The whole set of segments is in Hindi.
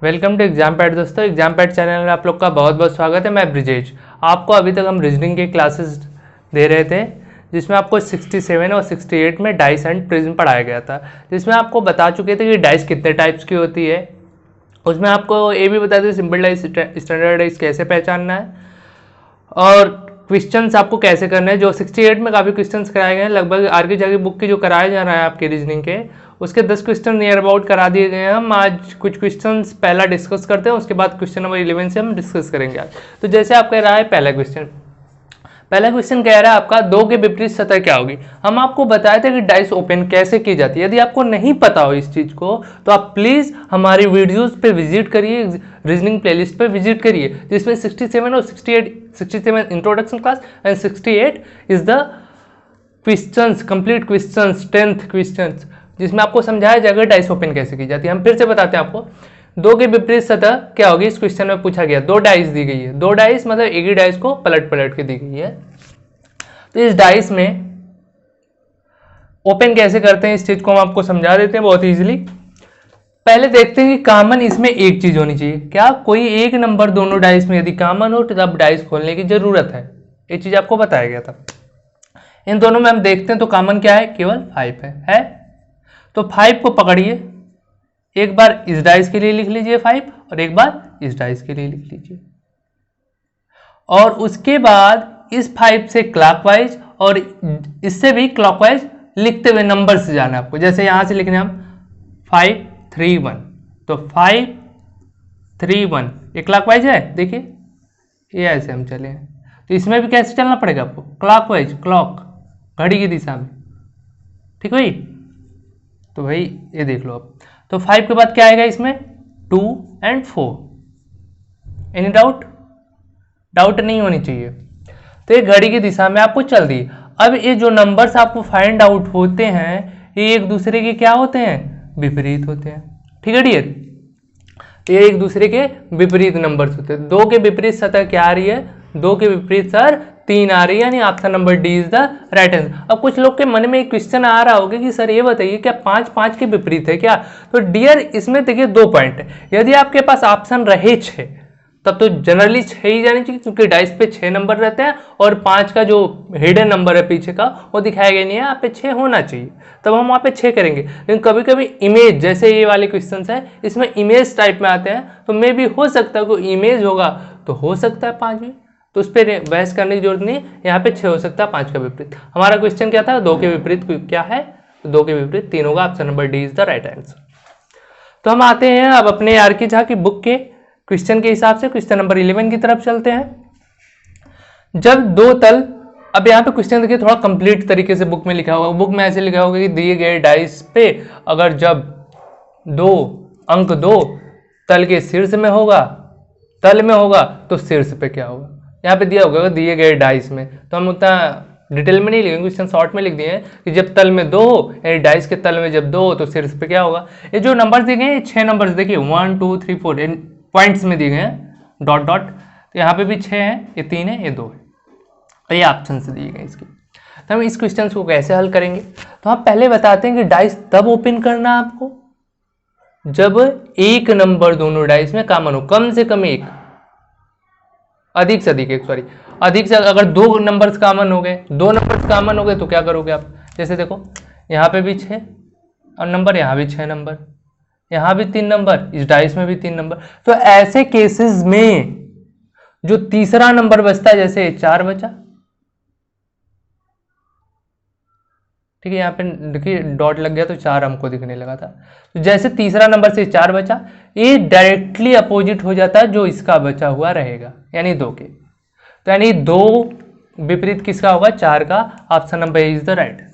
वेलकम टू एग्जाम पैड दोस्तों। एग्जाम पैड चैनल में आप लोग का बहुत बहुत स्वागत है। मैं ब्रिजेश। आपको अभी तक हम रीजनिंग के क्लासेस दे रहे थे जिसमें आपको 67 और 68 में डाइस एंड प्रिज्म पढ़ाया गया था, जिसमें आपको बता चुके थे कि डाइस कितने टाइप्स की होती है। उसमें आपको ये भी बता दें सिंपल डाइस स्टैंडर्ड डाइस कैसे पहचानना है और क्वेश्चंस आपको कैसे करना है। जो 68 में काफ़ी क्वेश्चंस कराए गए हैं, लगभग आरके जाके बुक की जो कराया जा रहा है आपके रीजनिंग के, उसके 10 क्वेश्चन नियर अबाउट करा दिए गए हैं। हम आज कुछ क्वेश्चंस पहला डिस्कस करते हैं, उसके बाद क्वेश्चन नंबर 11 से हम डिस्कस करेंगे आज। तो जैसे आप कह रहा है पहला क्वेश्चन कह रहा है आपका दो के विपरीत सतह क्या होगी। हम आपको बताए थे कि डाइस ओपन कैसे की जाती है। यदि आपको नहीं पता हो इस चीज को तो आप प्लीज हमारी वीडियोस पे विजिट करिए, रीजनिंग प्लेलिस्ट पे विजिट करिए, जिसमें 67 और 67 introduction class and 68 is the questions, complete questions, 10th questions, जिसमें आपको समझाया जाएगा डाइस ओपन कैसे की जाती है। हम फिर से बताते हैं आपको दो के विपरीत सतह क्या होगी। इस क्वेश्चन में पूछा गया, दो डाइस दी गई है, दो डाइस मतलब एक ही डाइस को पलट पलट के दी गई है। तो इस डाइस में ओपन कैसे करते हैं इस चीज को हम आपको समझा देते हैं बहुत इजीली। पहले देखते हैं कि कॉमन इसमें एक चीज होनी चाहिए। क्या कोई एक नंबर दोनों डाइस में यदि कॉमन हो तो तब डाइस खोलने की जरूरत है। ये चीज आपको बताया गया था। इन दोनों में हम देखते हैं तो कॉमन क्या है, केवल 5 है। तो 5 को पकड़िए, एक बार इस डाइस के लिए लिख लीजिए 5 और एक बार इस डाइस के लिए लिख लीजिए, और उसके बाद इस 5 से क्लॉकवाइज और इससे भी क्लॉकवाइज लिखते हुए नंबर से जाना आपको। जैसे यहां से लिखने हम 5 3 1, तो 5 3 1 ये क्लॉकवाइज है। देखिए ये ऐसे हम चले हैं, तो इसमें भी कैसे चलना पड़ेगा आपको, क्लॉकवाइज, क्लॉक घड़ी की दिशा में। ठीक भाई, तो भाई ये देख लो अब। तो 5 के बाद क्या आएगा इसमें, 2 एंड 4। एनी डाउट नहीं होनी चाहिए। तो ये घड़ी की दिशा में आपको चल दी। अब ये जो नंबर्स आपको फाइंड आउट होते हैं ये एक दूसरे के क्या होते हैं, विपरीत होते हैं। ठीक है डियर, ये एक दूसरे के विपरीत नंबर्स होते हैं। दो के विपरीत सतह क्या आ रही है, दो के विपरीत सर 3 आ रही है, यानी option number D is the right answer. अब कुछ लोग के मन में एक क्वेश्चन आ रहा होगा कि सर ये बताइए क्या 5 5 के विपरीत है क्या। तो डियर इसमें देखिए 2 पॉइंट है। यदि आपके पास ऑप्शन रहे 6 तब तो जनरली 6 ही जानी चाहिए, क्योंकि डाइस पे 6 नंबर रहते हैं और 5 का जो हिडन नंबर है पीछे का वो दिखाया गया नहीं है, यहाँ पे 6 होना चाहिए, तब हम वहाँ पे 6 करेंगे। लेकिन कभी कभी इमेज, जैसे ये वाले क्वेश्चन है इसमें इमेज टाइप में आते हैं, तो मे भी हो सकता है कोई इमेज होगा तो हो सकता है 5 भी, तो उस पर बहस करने की जरूरत नहीं। यहाँ पे 6 हो सकता है 5 का विपरीत। हमारा क्वेश्चन क्या था, 2 के विपरीत क्या है, तो 2 के विपरीत 3 होगा, option number D is the right answer. तो हम आते हैं अब अपने आरके झा की बुक के क्वेश्चन के हिसाब से क्वेश्चन नंबर 11 की तरफ चलते हैं। जब दो तल, अब यहाँ पे क्वेश्चन देखिए थोड़ा कंप्लीट तरीके से बुक में लिखा होगा। बुक में ऐसे लिखा होगा कि दिए गए डाइस पे अगर जब अंक दो तल के शीर्ष में होगा, तल में होगा तो शीर्ष पे क्या होगा। यहाँ पे दिया होगा दिए गए डाइस में, तो हम उतना डिटेल में नहीं लिखेंगे, क्वेश्चन शॉर्ट में लिख दिए हैं कि जब तल में 2 हो, यानी डाइस के तल में जब 2 हो तो शीर्ष पे क्या होगा। ये जो नंबर्स दिए गए 6 नंबर्स देखिए 1 2 3 4 पॉइंट्स में दिए गए हैं, डॉट डॉट। तो यहाँ पे भी 6 है, ये 3 है, ये 2 है, और ये ऑप्शन से दिए गए इसके। तो हम इस क्वेश्चन को कैसे हल करेंगे, तो हम पहले बताते हैं कि डाइस तब ओपन करना है आपको जब एक नंबर दोनों डाइस में कॉमन हो, कम से कम एक, अधिक से अधिक एक, सॉरी अधिक से, अगर 2 नंबर्स कॉमन हो गए, 2 नंबर्स कॉमन हो गए तो क्या करोगे आप। जैसे देखो यहाँ पे भी 6 और नंबर, यहाँ भी 6 नंबर, यहाँ भी 3 नंबर, इस डाइस में भी 3 नंबर। तो ऐसे केसेस में जो तीसरा नंबर बचता है, जैसे 4 बचा, ठीक है, यहाँ पे देखिए डॉट लग गया तो 4 हमको दिखने लगा था। तो जैसे तीसरा नंबर से 4 बचा, ये डायरेक्टली अपोजिट हो जाता है जो इसका बचा हुआ रहेगा, यानी 2 के। तो यानी 2 विपरीत किसका होगा, 4 का, option number is the right answer.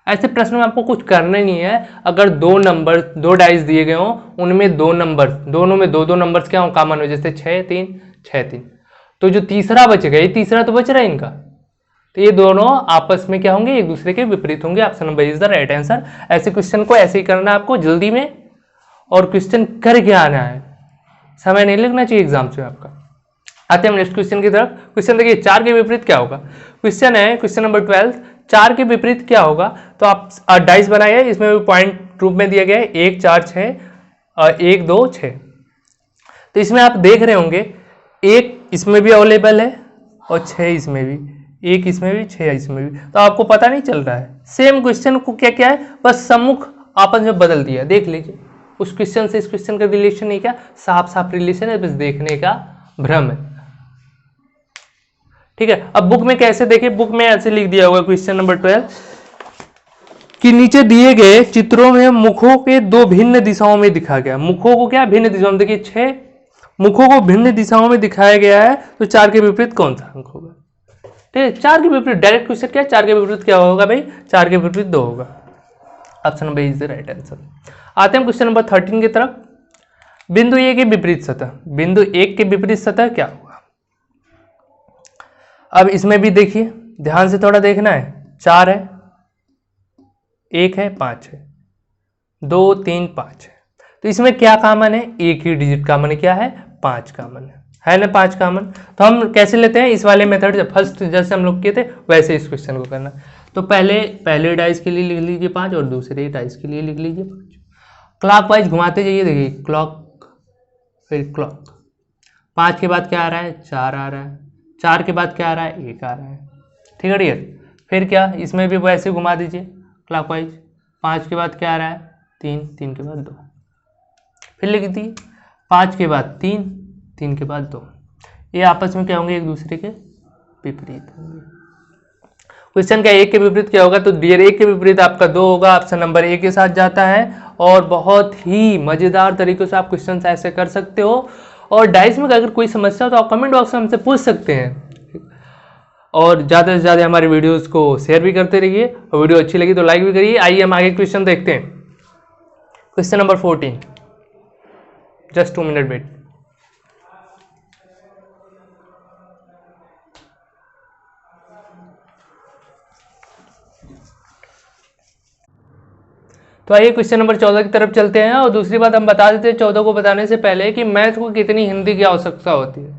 ऐसे प्रश्न में आपको कुछ करना ही नहीं है। अगर 2 नंबर, 2 डाइस दिए गए हों, उनमें 2 नंबर, दोनों में 2 नंबर्स क्या हो, कॉमन हो, जैसे 6 3 6 3, तो जो तीसरा बचेगा, ये तीसरा तो बच रहा है इनका, तो ये दोनों आपस में क्या होंगे, एक दूसरे के विपरीत होंगे, option number is the right answer. ऐसे क्वेश्चन को ऐसे ही करना है आपको जल्दी में, और क्वेश्चन करके आना है, समय नहीं लगना चाहिए एग्जाम से आपका। आते हैं नेक्स्ट क्वेश्चन की तरफ। क्वेश्चन देखिए 4 के विपरीत क्या होगा। क्वेश्चन है क्वेश्चन नंबर 12, 4 के विपरीत क्या होगा। तो आप डाइस बनाए, इसमें भी पॉइंट रूप में दिया गया है 1 4 6 1 2 6। तो इसमें आप देख रहे होंगे 1 इसमें भी अवेलेबल है और 6 इसमें भी, 1 इसमें भी 6 इसमें भी, तो आपको पता नहीं चल रहा है। सेम क्वेश्चन को क्या क्या है, बस सम्मुख आपस में बदल दिया। देख लीजिए, उस क्वेश्चन से इस क्वेश्चन का रिलेशन नहीं, क्या साफ साफ रिलेशन है, बस देखने का भ्रम है। ठीक है, अब बुक में कैसे देखें, बुक में ऐसे लिख दिया होगा क्वेश्चन नंबर 12 कि नीचे दिए गए चित्रों में मुखों के 2 भिन्न दिशाओं में दिखा गया। मुखों को क्या भिन्न दिशाओं में, देखिए 6 मुखों को भिन्न दिशाओं में दिखाया गया है, तो 4 के विपरीत कौन सा अंक होगा। ठीक है, 4 के विपरीत, डायरेक्ट क्वेश्चन क्या है, 4 के विपरीत क्या होगा भाई, 4 के विपरीत 2 होगा। Option number is the right answer. आते हैं क्वेश्चन नंबर 13 की तरफ। बिंदु ए के विपरीत सतह, बिंदु 1 के विपरीत सतह क्या होगा। अब इसमें भी देखिए, ध्यान से थोड़ा देखना है, 4 है, 1 है, 5 है, 2 3 5 है, तो इसमें क्या कॉमन है, एक ही डिजिट कॉमन है, क्या है 5 कॉमन है ना 5 कॉमन। तो हम कैसे लेते हैं, इस वाले मेथड से, फर्स्ट जैसे हम लोग किए थे वैसे इस क्वेश्चन को करना। तो पहले डाइस के लिए लिख लीजिए 5 और दूसरे डाइस के लिए लिख लीजिए 5। क्लॉकवाइज घुमाते जाइए, देखिए क्लॉक, फिर क्लॉक, 5 के बाद क्या आ रहा है, 4 आ रहा है, 4 के बाद क्या आ रहा है, 1 आ रहा है। ठीक है डियर, फिर क्या, इसमें भी वैसे घुमा दीजिए क्लॉकवाइज, 5 के बाद क्या आ रहा है, 3, 3 के बाद 2, फिर लिख दिए 5 के बाद 3, 3 के बाद 2, ये आपस में क्या होंगे, एक दूसरे के विपरीत होंगे। क्वेश्चन का 1 के विपरीत क्या होगा, तो डियर 1 के विपरीत आपका 2 होगा, ऑप्शन नंबर ए के साथ जाता है। और बहुत ही मजेदार तरीके से आप क्वेश्चन ऐसे कर सकते हो। और डाइस में अगर कोई समस्या हो तो आप कमेंट बॉक्स में हमसे पूछ सकते हैं। और ज़्यादा से ज़्यादा हमारे वीडियोस को शेयर भी करते रहिए, और वीडियो अच्छी लगी तो लाइक भी करिए। आइए हम आगे क्वेश्चन देखते हैं। Question number 14, just 2 minute wait. तो आइए क्वेश्चन नंबर 14 की तरफ चलते हैं। और दूसरी बात हम बता देते हैं 14 को बताने से पहले कि मैथ को कितनी हिंदी की आवश्यकता होती है।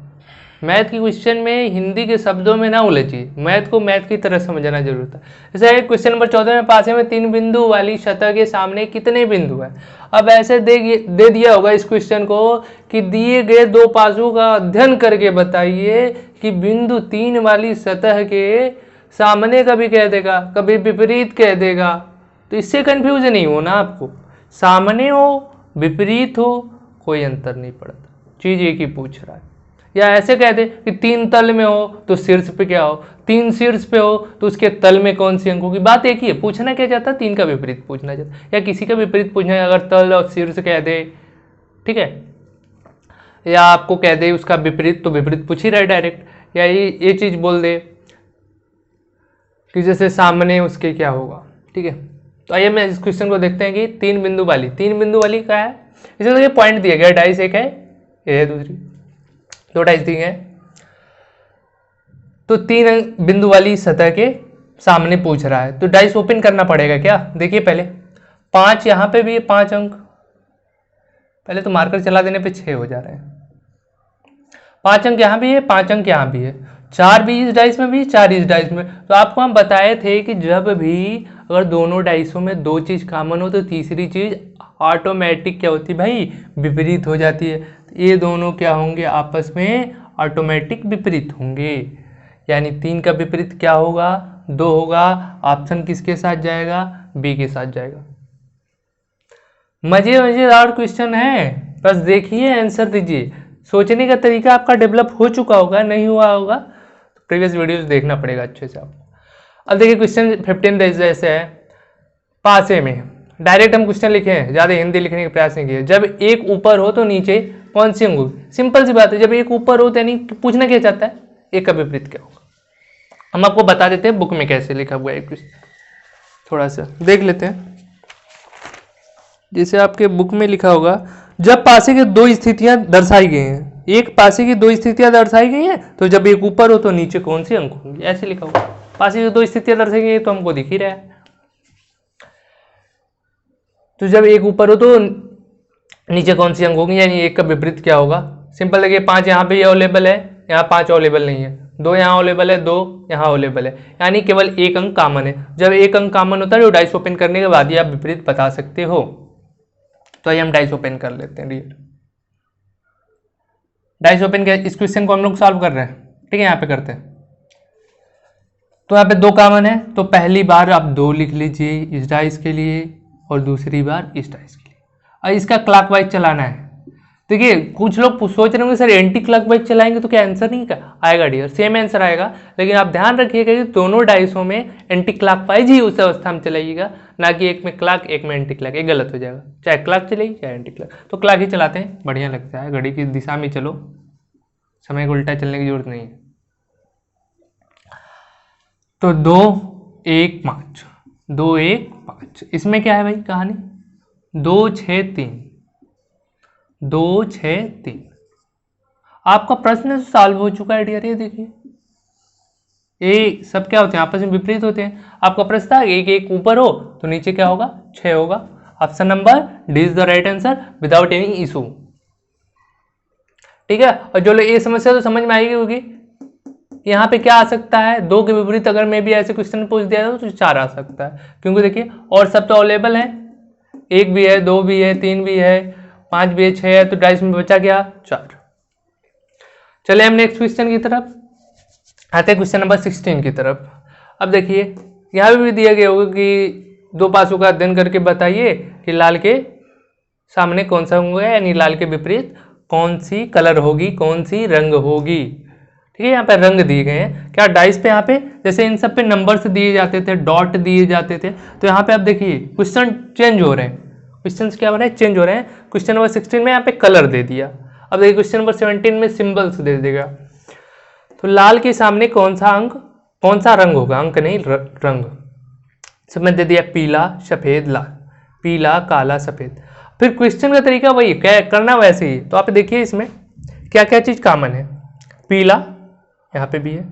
मैथ की क्वेश्चन में हिंदी के शब्दों में ना उलझिए, मैथ को मैथ की तरह समझना जरूरत है। जैसे क्वेश्चन नंबर 14 में पासे में 3 बिंदु वाली सतह के सामने कितने बिंदु हैं। अब ऐसे दे दिया होगा इस क्वेश्चन को कि दिए गए 2 पासों का अध्ययन करके बताइए कि बिंदु 3 वाली सतह के सामने कभी कह देगा, कभी विपरीत कह देगा, तो इससे कंफ्यूज नहीं हो ना आपको। सामने हो विपरीत हो कोई अंतर नहीं पड़ता, चीज एक ही पूछ रहा है। या ऐसे कह दे कि 3 तल में हो तो शीर्ष पे क्या हो, 3 शीर्ष पे हो तो उसके तल में कौन सी अंक होगी, बात एक ही है। पूछना क्या चाहता है, 3 का विपरीत पूछना चाहता है, या किसी का विपरीत पूछना है, अगर तल और शीर्ष कह दे, ठीक है, या आपको कह दे उसका विपरीत, तो विपरीत पूछ ही रहा है डायरेक्ट। या ये चीज बोल दे कि जैसे सामने उसके क्या होगा। ठीक है, तो आइए मैं इस क्वेश्चन को देखते हैं कि 3 बिंदु वाली क्या है। इसमें देखिए पॉइंट दिया गया, डाइस एक है, ये है दूसरी, 2 डाइस दिए हैं। तो 3 बिंदु वाली सतह के सामने पूछ रहा है, तो डाइस ओपन करना पड़ेगा क्या। देखिए पहले 5 यहाँ पे भी है, 5 अंक, पहले तो मार्कर चला देने पे 6 हो जा रहे हैं। 5 अंक यहाँ भी है, 5 अंक यहाँ भी है, 4 भी इस डाइस में भी, 4 इस डाइस में। तो आपको हम बताए थे कि जब भी अगर दोनों डाइसों में 2 चीज कॉमन हो तो तीसरी चीज ऑटोमेटिक क्या होती है भाई, विपरीत हो जाती है। तो ये दोनों क्या होंगे, आपस में ऑटोमेटिक विपरीत होंगे। यानी 3 का विपरीत क्या होगा, 2 होगा। ऑप्शन किसके साथ जाएगा, बी के साथ जाएगा। मजेदार क्वेश्चन है, बस देखिए आंसर दीजिए। सोचने का तरीका आपका डेवलप हो चुका होगा, नहीं हुआ होगा तो प्रीवियस वीडियोस देखना पड़ेगा अच्छे से आपको। अब देखिए क्वेश्चन 15 जैसे है, पासे में डायरेक्ट हम क्वेश्चन लिखे हैं, ज्यादा हिंदी लिखने का प्रयास नहीं किया। जब एक ऊपर हो तो नीचे कौन सी अंक होगी, सिंपल सी बात है। जब एक ऊपर हो तो यानी पूछना क्या चाहता है, एक का विपरीत क्या होगा। हम आपको बता देते हैं बुक में कैसे लिखा हुआ है, थोड़ा सा देख लेते हैं। जैसे आपके बुक में लिखा होगा, जब पासे की 2 स्थितियां दर्शाई गई हैं, एक पासे की 2 स्थितियां दर्शाई गई हैं, तो जब एक ऊपर हो तो नीचे कौन सी अंक होंगी, ऐसे लिखा होगा। पासे की 2 स्थितियां दर्शाई गई तो हमको दिख ही रहा है। तो जब एक ऊपर हो तो नीचे कौन सी अंक होगी, यानी एक का विपरीत क्या होगा। सिंपल देखिए 5 यहाँ पे अवेलेबल है, यहाँ 5 अवेलेबल नहीं है, 2 यहाँ अवेलेबल है, 2 यहाँ अवेलेबल है, यानी केवल एक अंक कॉमन है। जब एक अंक कॉमन होता है तो डाइस ओपन करने के बाद ही आप विपरीत बता सकते हो। तो आइए हम डाइस ओपन कर लेते हैं डियर। डाइस ओपन किया, इस क्वेश्चन को हम लोग सॉल्व कर रहे हैं, ठीक है, यहाँ पे करते हैं। तो यहाँ पे 2 कॉमन है, तो पहली बार आप 2 लिख लीजिए इस डाइस के लिए और दूसरी बार इस डाइस के लिए। और इसका क्लॉकवाइज चलाना है। देखिए कुछ लोग सोच रहे होंगे सर एंटी क्लॉकवाइज चलाएंगे तो क्या आंसर नहीं आएगा डियर, सेम आंसर आएगा, लेकिन आप ध्यान रखिएगा कि दोनों डाइसों में एंटी क्लॉकवाइज ही उस अवस्था में चलाइएगा, ना कि एक में क्लॉक एक में एंटी क्लॉक, ये गलत हो जाएगा। चाहे क्लॉक चलेगी चाहे एंटी क्लॉक, तो क्लॉक ही चलाते हैं, बढ़िया लगता है, घड़ी की दिशा में चलो, समय को उल्टा चलने की जरूरत नहीं है। तो 2 1 5, 2 1 5, इसमें क्या है भाई कहानी, 2 6 3, 2 6 3। आपका प्रश्न सॉल्व हो चुका है डियर, ये देखिए, ये सब क्या होते हैं, आपस में विपरीत होते हैं। आपका प्रश्न था 1 1 ऊपर हो तो नीचे क्या होगा, 6 होगा। Option number D is the right answer without any issue, ठीक है। और जो ये समस्या तो समझ में आएगी होगी, यहाँ पे क्या आ सकता है, 2 के विपरीत अगर मैं भी ऐसे क्वेश्चन पूछ दिया तो 4 आ सकता है, क्योंकि देखिए और सब तो अवेलेबल है, 1 भी है, 2 भी है, 3 भी है, 5 भी है, 6 है, तो डाइस में बचा गया 4। चले हम नेक्स्ट क्वेश्चन की तरफ आते हैं, क्वेश्चन नंबर 16 की तरफ। अब देखिए यहाँ भी दिया गया होगा कि 2 पासों का अध्ययन करके बताइए कि लाल के सामने कौन सा होगा, यानी लाल के विपरीत कौन सी कलर होगी, कौन सी रंग होगी, ठीक है। यहाँ पे रंग दिए गए हैं, क्या डाइस पे यहाँ पे जैसे इन सब पे नंबर्स दिए जाते थे, डॉट दिए जाते थे, तो यहाँ पे आप देखिए क्वेश्चन चेंज हो रहे हैं, क्वेश्चंस क्या हो रहे हैं, चेंज हो रहे हैं। क्वेश्चन नंबर 16 में यहाँ पे कलर दे दिया, अब देखिए क्वेश्चन नंबर 17 में सिंबल्स दे देगा। तो लाल के सामने कौन सा रंग होगा, अंक नहीं रंग, सब में दे दिया पीला सफेद लाल, पीला काला सफेद। फिर क्वेश्चन का तरीका वही क्या करना वैसे ही, तो आप देखिए इसमें क्या क्या चीज कॉमन है, पीला यहाँ पे भी है,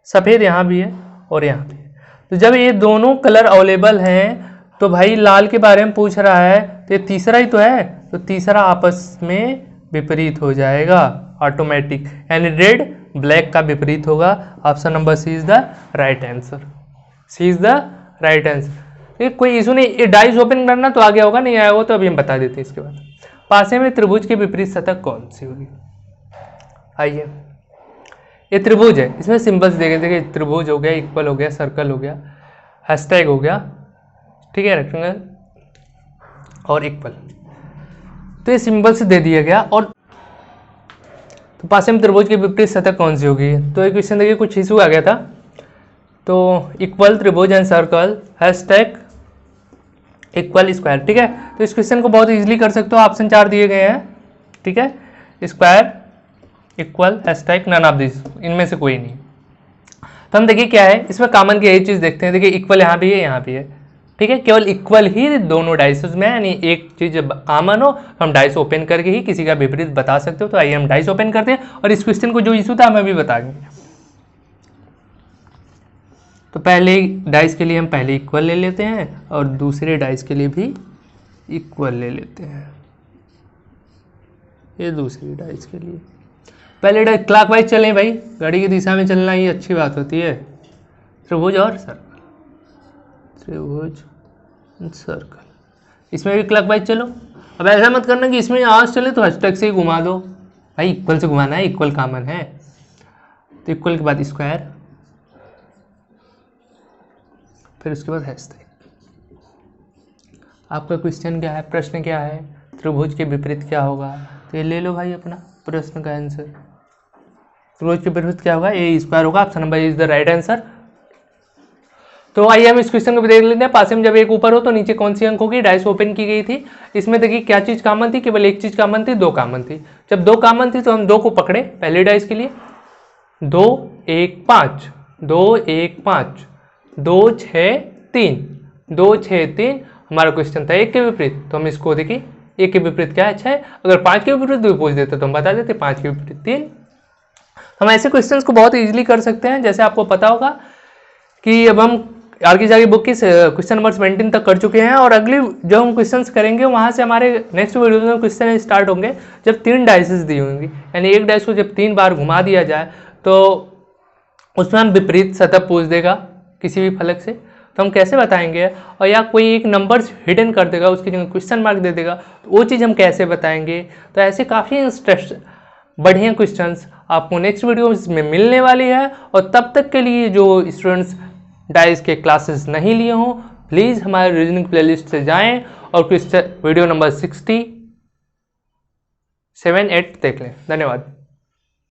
सफेद यहाँ भी है और यहाँ भी है। तो जब ये दोनों कलर अवेलेबल हैं तो भाई लाल के बारे में पूछ रहा है, तो ये तीसरा ही तो है, तो तीसरा आपस में विपरीत हो जाएगा ऑटोमेटिक, यानी रेड ब्लैक का विपरीत होगा। Option number C is the right answer, C is the right answer. कोई इशू नहीं, ये डाइस ओपन करना तो आ गया होगा, नहीं आया होगा तो अभी हम बता देते हैं। इसके बाद पासे में त्रिभुज की विपरीत सतह कौन सी होगी, आइए ये त्रिभुज है, इसमें सिंबल्स देखे, देखिए त्रिभुज हो गया, इक्वल हो गया, सर्कल हो गया, हैशटैग हो गया, ठीक है, रेक्टेंगल और इक्वल, तो ये सिंबल्स दे दिया गया। और तो पास में त्रिभुज की विपरीत सतह कौन सी होगी, तो एक क्वेश्चन देखिए कुछ इशू आ गया था, तो इक्वल त्रिभुज and circle hashtag equal square, ठीक है। तो इस क्वेश्चन को बहुत इजीली कर सकते हो, ऑप्शन 4 दिए गए हैं, ठीक है, square equal hashtag none of this, इनमें से कोई नहीं। तो हम देखिए क्या है इसमें कॉमन की यही चीज देखते हैं, देखिए इक्वल यहाँ भी है यहाँ भी है, ठीक है, केवल इक्वल ही दोनों डाइसेस में, यानी एक चीज कॉमन हो तो हम डाइस ओपन करके ही किसी का विपरीत बता सकते हो। तो आइए हम डाइस ओपन करते हैं और इस क्वेश्चन को जो इशू था हम अभी बताएंगे। तो पहले डाइस के लिए हम पहले इक्वल ले लेते हैं और दूसरे डाइस के लिए भी इक्वल ले लेते हैं, ये दूसरी डाइस के लिए। पहले डाइस क्लॉकवाइज चलें भाई, घड़ी की दिशा में चलना ही अच्छी बात होती है। त्रिभुज और सर्कल, त्रिभुज सर्कल, इसमें भी क्लॉकवाइज चलो। अब ऐसा मत करना कि इसमें आज चले तो हैशटैग से ही घुमा दो, भाई इक्वल से घुमाना है, इक्वल कॉमन है। तो इक्वल के बाद स्क्वायर, फिर उसके बाद हैशटैग। आपका क्वेश्चन क्या है, प्रश्न क्या है, त्रिभुज के विपरीत क्या होगा, तो ये ले लो भाई अपना प्रश्न का आंसर। त्रिभुज के विपरीत क्या होगा, ए स्क्वायर होगा, option number is the right answer. तो आइए हम इस क्वेश्चन को भी देख लेते हैं। पास में जब एक ऊपर हो तो नीचे कौन सी अंक होगी, डाइस ओपन की गई थी। इसमें देखिए क्या चीज कॉमन थी, केवल एक चीज कॉमन थी, 2 कॉमन थी। जब 2 कॉमन थी तो हम 2 को पकड़े पहले डाइस के लिए, 2 1 5, 2 1 5, 2 6 3, 2 6 3। हमारा क्वेश्चन था 1 के विपरीत, तो हम इसको देखिए 1 के विपरीत क्या है 6, अगर 5 के विपरीत भी पूछ देते तो हम बता देते 5 के विपरीत 3। हम ऐसे क्वेश्चंस को बहुत इजीली कर सकते हैं। जैसे आपको पता होगा कि अब हम आगे जाके बुक की क्वेश्चन नंबर 17 तक कर चुके हैं, और अगली जो हम क्वेश्चंस करेंगे वहां से हमारे नेक्स्ट वीडियो में क्वेश्चन स्टार्ट होंगे जब 3 डाइसेस दी होंगी, यानी एक डाइस को जब 3 बार घुमा दिया जाए तो उसमें हम विपरीत सतह पूछ देगा किसी भी फलक से, तो हम कैसे बताएंगे, और या कोई एक नंबर हिडन कर देगा उसकी जगह क्वेश्चन मार्क दे देगा, तो वो चीज़ हम कैसे बताएंगे। तो ऐसे काफ़ी बढ़िया क्वेश्चंस आपको नेक्स्ट वीडियो में मिलने वाली है। और तब तक के लिए जो स्टूडेंट्स डाइस के क्लासेस नहीं लिए हों, प्लीज़ हमारे रीजनिंग प्लेलिस्ट से जाएं और क्वेश्चन वीडियो नंबर 67-8 देख लें। धन्यवाद।